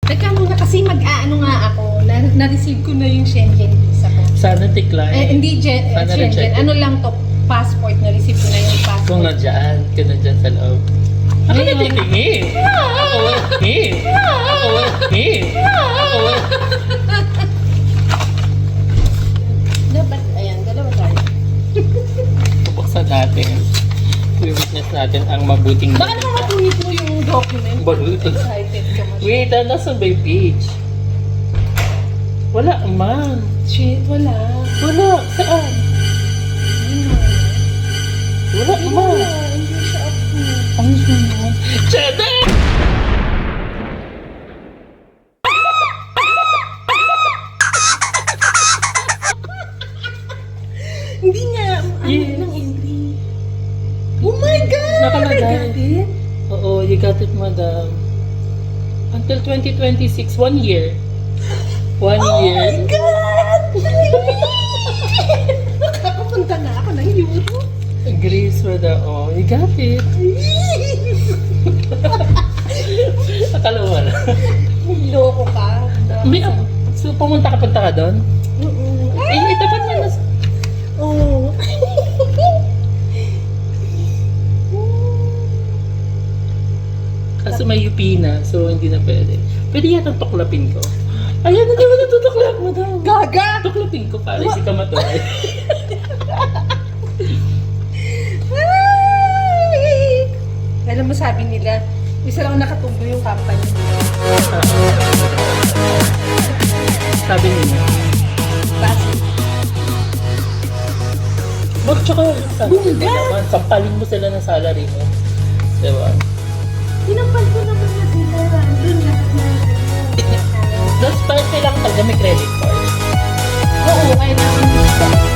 Teka muna kasi mag-aano nga ako. Na-receive ko na yung Schengen visa ko. Sana decline. Hindi Sana Schengen. rejected. Ano lang to? Passport. Na-receive ko na yung passport. Kung nandyan, ka nandyan sa loob. Ako na titingin. Ako titingin. Ako titingin. Ako Dapat, ayan, dalawa tayo. Bubuksan natin. I-witness natin ang mabuting Baka naman mapunit mo yung document. Balut. Excited ka masyado. Wait, nasa ba yung page? Wala man. Shit, wala. Wala. Saan? Wala man. Wala, hindi siya approved. Ang sunod. Cheddar! Hindi nga, Yes. ano lang entry. Oh my God! Nakalagay. I got it. Oo, you got it, madam. Until 2026, 1 year. 1 Oh year. my God! Nakakapunta na ako ng Europe. Grace, madam. Oh, you got it. Akala mo na. Loko ka. May, so, pumunta ka doon? Eh, dapat na nas... Oh. Kaso may UP na, so hindi na pwede. Pwede yata tuklapin ko. Ayan na naman natutuklap, madam. Gaga! Tuklapin ko para hindi ka matuloy. Ay! Alam mo, sabi nila, isa lang nakatubo yung company. Sabi niya. Basi. Wag, tsaka, sabi Bunda! naman, sampalin mo sila ng salary mo. Diba? Tinampal ko naman na sila. Doon na. Tapos, kailangan talaga may credit card. Oo, kailangan.